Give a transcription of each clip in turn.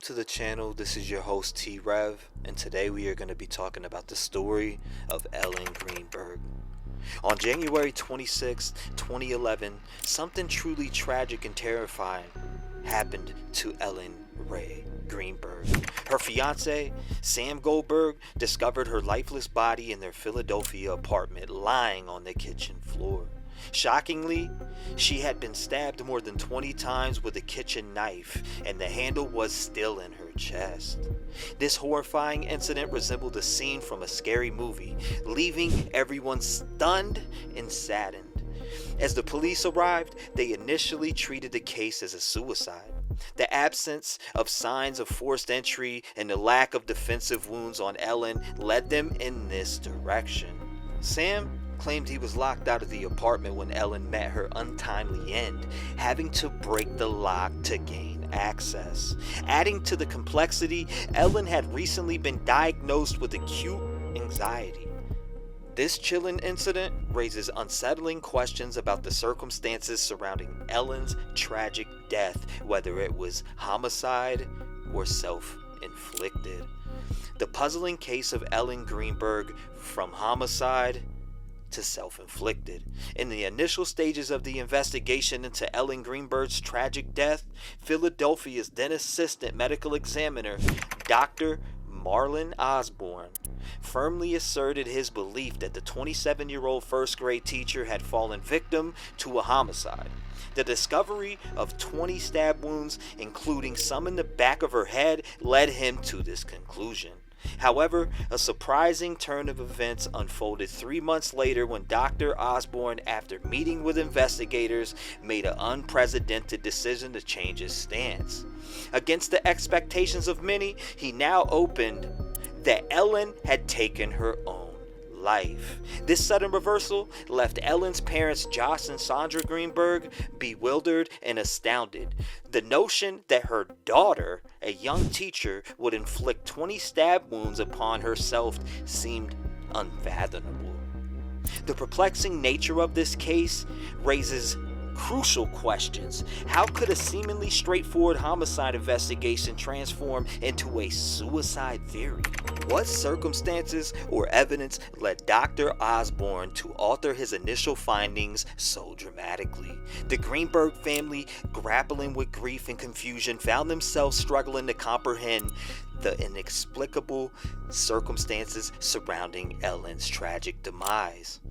to the channel. This is your host T-REV, and today we are going to be talking about the story of Ellen Greenberg. On January 26, 2011, something truly tragic and terrifying happened to Ellen Ray Greenberg. Her fiance, Sam Goldberg, discovered her lifeless body in their Philadelphia apartment lying on the kitchen floor. Shockingly, she had been stabbed more than 20 times with a kitchen knife, and the handle was still in her chest. This horrifying incident resembled a scene from a scary movie, leaving everyone stunned and saddened. As the police arrived, they initially treated the case as a suicide. The absence of signs of forced entry and the lack of defensive wounds on Ellen led them in this direction. Sam claimed he was locked out of the apartment when Ellen met her untimely end, having to break the lock to gain access. Adding to the complexity, Ellen had recently been diagnosed with acute anxiety. This chilling incident raises unsettling questions about the circumstances surrounding Ellen's tragic death, whether it was homicide or self-inflicted. The puzzling case of Ellen Greenberg, from homicide to self-inflicted. In the initial stages of the investigation into Ellen Greenberg's tragic death, Philadelphia's then assistant medical examiner, Dr. Marlon Osborne, firmly asserted his belief that the 27-year-old first-grade teacher had fallen victim to a homicide. The discovery of 20 stab wounds, including some in the back of her head, led him to this conclusion. However, a surprising turn of events unfolded 3 months later when Dr. Osborne, after meeting with investigators, made an unprecedented decision to change his stance. Against the expectations of many, he now opened that Ellen had taken her own life. This sudden reversal left Ellen's parents, Josh and Sandra Greenberg, bewildered and astounded. The notion that her daughter, a young teacher, would inflict 20 stab wounds upon herself seemed unfathomable. The perplexing nature of this case raises crucial questions. How could a seemingly straightforward homicide investigation transform into a suicide theory? What circumstances or evidence led Dr. Osborne to alter his initial findings so dramatically? The Greenberg family, grappling with grief and confusion, found themselves struggling to comprehend the inexplicable circumstances surrounding Ellen's tragic demise.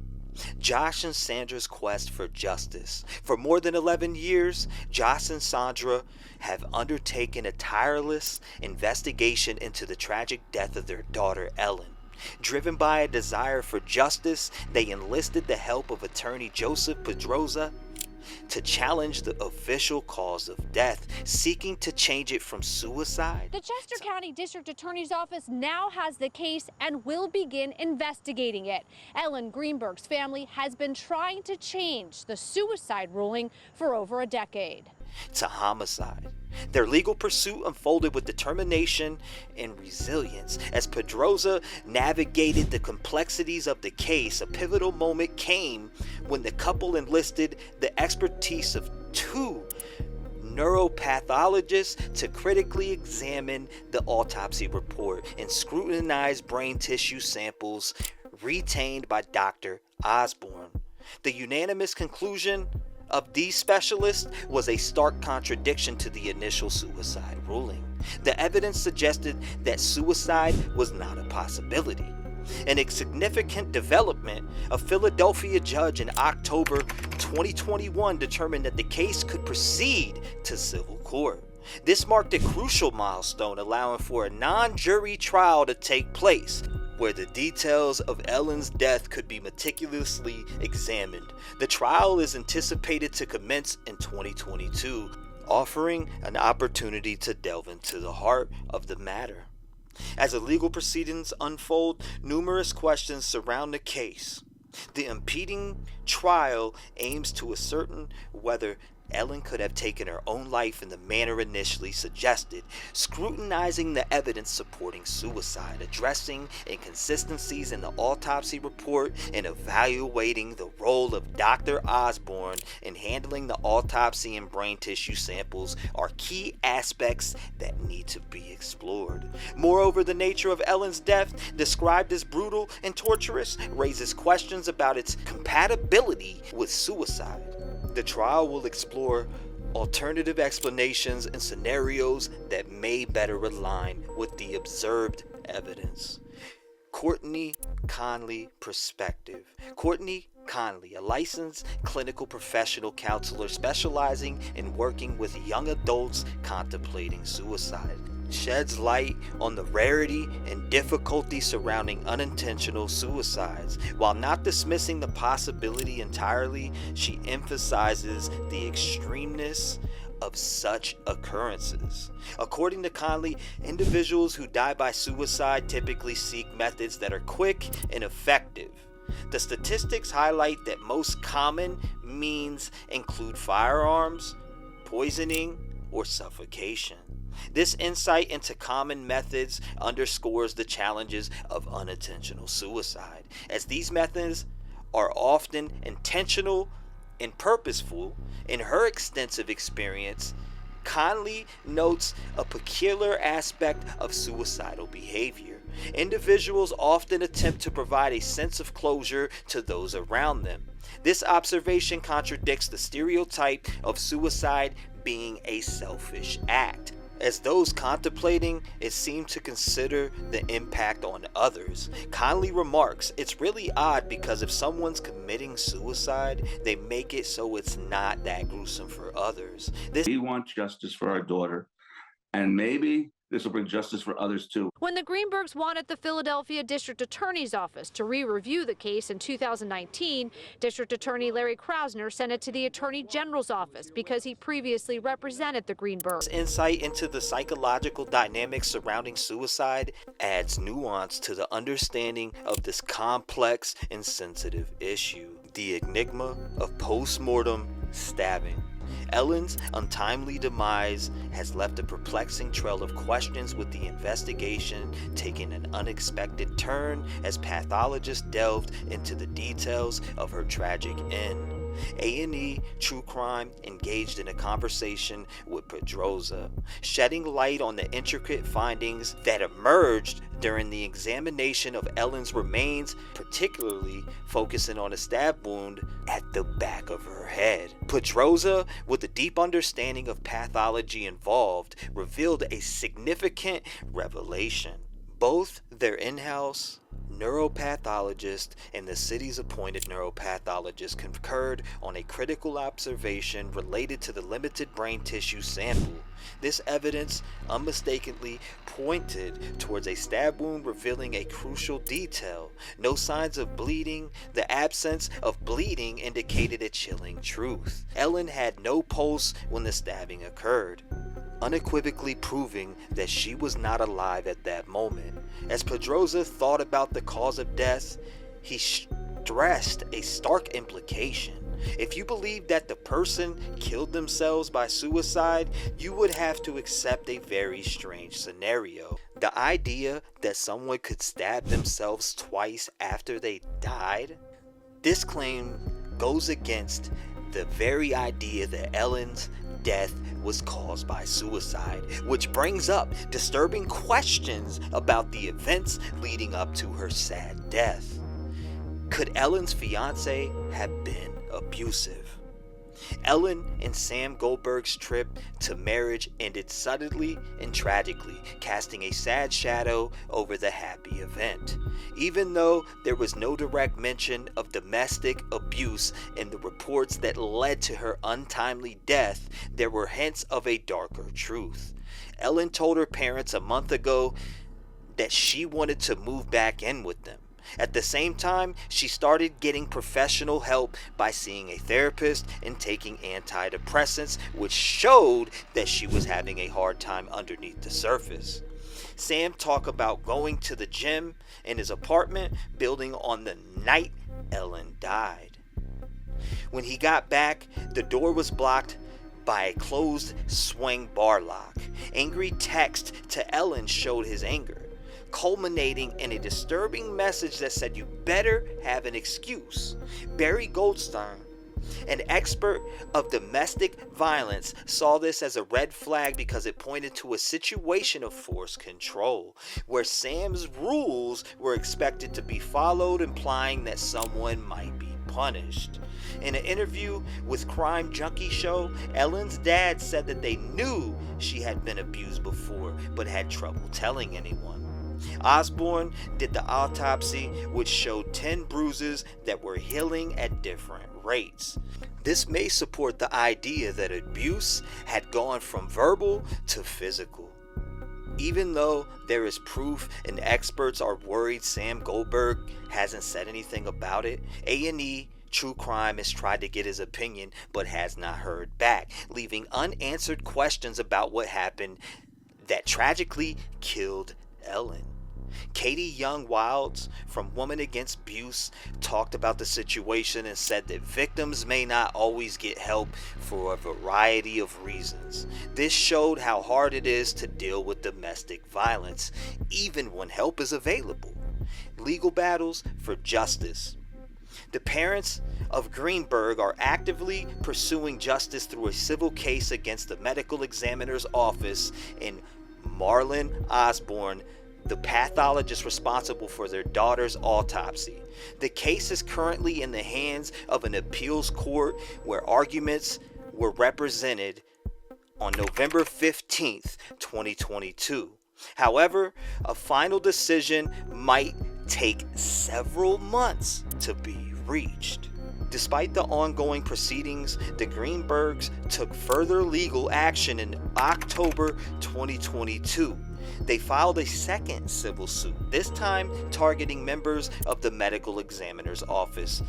Josh and Sandra's quest for justice. For more than 11 years, Josh and Sandra have undertaken a tireless investigation into the tragic death of their daughter Ellen. Driven by a desire for justice, they enlisted the help of attorney Joseph Pedroza to challenge the official cause of death, seeking to change it from suicide. The Chester County District Attorney's Office now has the case and will begin investigating it. Ellen Greenberg's family has been trying to change the suicide ruling for over a decade. To homicide. Their legal pursuit unfolded with determination and resilience. As Pedroza navigated the complexities of the case, a pivotal moment came when the couple enlisted the expertise of 2 neuropathologists to critically examine the autopsy report and scrutinize brain tissue samples retained by Dr. Osborne. The unanimous conclusion of these specialists was a stark contradiction to the initial suicide ruling. The evidence suggested that suicide was not a possibility. In a significant development, a Philadelphia judge in October 2021 determined that the case could proceed to civil court. This marked a crucial milestone, allowing for a non-jury trial to take place, where the details of Ellen's death could be meticulously examined. The trial is anticipated to commence in 2022, offering an opportunity to delve into the heart of the matter. As the legal proceedings unfold, numerous questions surround the case. The impending trial aims to ascertain whether Ellen could have taken her own life in the manner initially suggested, scrutinizing the evidence supporting suicide, addressing inconsistencies in the autopsy report, and evaluating the role of Dr. Osborne in handling the autopsy and brain tissue samples are key aspects that need to be explored. Moreover, the nature of Ellen's death, described as brutal and torturous, raises questions about its compatibility with suicide. The trial will explore alternative explanations and scenarios that may better align with the observed evidence. Courtney Conley perspective. Courtney Conley, a licensed clinical professional counselor specializing in working with young adults contemplating suicide, sheds light on the rarity and difficulty surrounding unintentional suicides. While not dismissing the possibility entirely, she emphasizes the extremeness of such occurrences. According to Conley, individuals who die by suicide typically seek methods that are quick and effective. The statistics highlight that most common means include firearms, poisoning, or suffocation. This insight into common methods underscores the challenges of unintentional suicide, as these methods are often intentional and purposeful. In her extensive experience, Conley notes a peculiar aspect of suicidal behavior. Individuals often attempt to provide a sense of closure to those around them. This observation contradicts the stereotype of suicide being a selfish act, as those contemplating it seem to consider the impact on others. Conley remarks, "It's really odd because if someone's committing suicide, they make it so it's not that gruesome for others." We want justice for our daughter, and maybe this will bring justice for others too. When the Greenbergs wanted the Philadelphia District Attorney's Office to re-review the case in 2019, District Attorney Larry Krasner sent it to the Attorney General's office because he previously represented the Greenbergs. Insight into the psychological dynamics surrounding suicide adds nuance to the understanding of this complex and sensitive issue. The enigma of post-mortem stabbing. Ellen's untimely demise has left a perplexing trail of questions, with the investigation taking an unexpected turn as pathologists delved into the details of her tragic end. A&E True Crime engaged in a conversation with Pedroza, shedding light on the intricate findings that emerged during the examination of Ellen's remains, particularly focusing on a stab wound at the back of her head. Pedroza, with a deep understanding of pathology involved, revealed a significant revelation. Both their in-house neuropathologist and the city's appointed neuropathologist concurred on a critical observation related to the limited brain tissue sample. This evidence unmistakably pointed towards a stab wound, revealing a crucial detail. No signs of bleeding. The absence of bleeding indicated a chilling truth. Ellen had no pulse when the stabbing occurred, unequivocally proving that she was not alive at that moment. As Pedroza thought about the cause of death, he stressed a stark implication. If you believe that the person killed themselves by suicide, you would have to accept a very strange scenario. The idea that someone could stab themselves twice after they died? This claim goes against the very idea that Ellen's death was caused by suicide, which brings up disturbing questions about the events leading up to her sad death. Could Ellen's fiance have been abusive? Ellen and Sam Goldberg's trip to marriage ended suddenly and tragically, casting a sad shadow over the happy event. Even though there was no direct mention of domestic abuse in the reports that led to her untimely death, there were hints of a darker truth. Ellen told her parents a month ago that she wanted to move back in with them. At the same time, she started getting professional help by seeing a therapist and taking antidepressants, which showed that she was having a hard time underneath the surface. Sam talked about going to the gym in his apartment building on the night Ellen died. When he got back, the door was blocked by a closed swing bar lock. Angry text to Ellen showed his anger, culminating in a disturbing message that said, "You better have an excuse." Barry Goldstein, an expert of domestic violence, saw this as a red flag because it pointed to a situation of forced control, where Sam's rules were expected to be followed, implying that someone might be punished. In an interview with Crime Junkie Show, Ellen's dad said that they knew she had been abused before, but had trouble telling anyone. Osborne did the autopsy, which showed 10 bruises that were healing at different rates. This may support the idea that abuse had gone from verbal to physical. Even though there is proof and experts are worried Sam Goldberg hasn't said anything about it, A&E True Crime has tried to get his opinion but has not heard back, leaving unanswered questions about what happened that tragically killed Ellen. Katie Young Wilds from Women Against Abuse talked about the situation and said that victims may not always get help for a variety of reasons. This showed how hard it is to deal with domestic violence, even when help is available. Legal battles for justice. The parents of Greenberg are actively pursuing justice through a civil case against the medical examiner's office and Marlon Osborne, the pathologist responsible for their daughter's autopsy. The case is currently in the hands of an appeals court where arguments were represented on November 15th, 2022. However, a final decision might take several months to be reached. Despite the ongoing proceedings, the Greenbergs took further legal action in October 2022. They filed a second civil suit, this time targeting members of the medical examiner's office,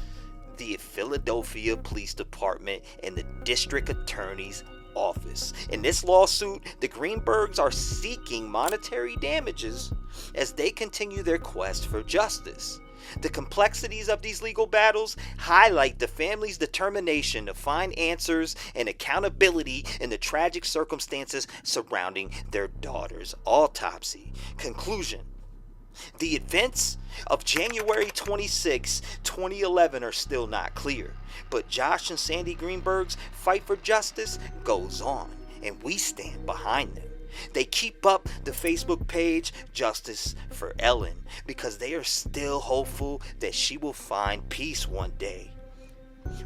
the Philadelphia Police Department, and the district attorney's office. In this lawsuit, the Greenbergs are seeking monetary damages as they continue their quest for justice. The complexities of these legal battles highlight the family's determination to find answers and accountability in the tragic circumstances surrounding their daughter's autopsy. Conclusion: the events of January 26, 2011 are still not clear, but Josh and Sandy Greenberg's fight for justice goes on, and we stand behind them. They keep up the Facebook page Justice for Ellen because they are still hopeful that she will find peace one day.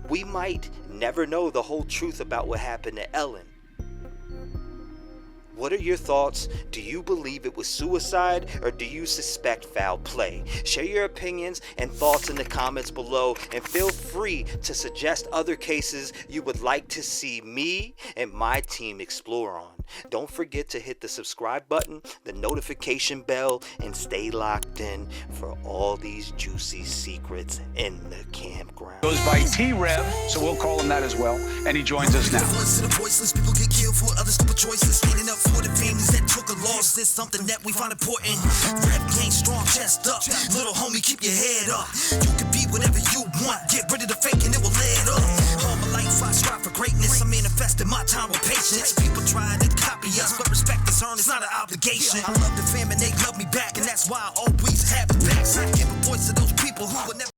We might never know the whole truth about what happened to Ellen. What are your thoughts? Do you believe it was suicide or do you suspect foul play? Share your opinions and thoughts in the comments below, and feel free to suggest other cases you would like to see me and my team explore on. Don't forget to hit the subscribe button, the notification bell, and stay locked in for all these juicy secrets in the campground. Goes by T-REV, so we'll call him that as well, and he joins us now. Voice of the voiceless, people get killed for other stupid choices. Standing up for the families that took a loss is something that we find important. Rap game strong, chest up. Little homie, keep your head up. You can be whatever you want. Get rid of the fake and it will lead up. All my life I strive for greatness. I manifested my time with patience. People try to copy us, but respect is earned. It's not an obligation. I love the fam and they love me back, and that's why I always have it back. So I give a voice to those people who will never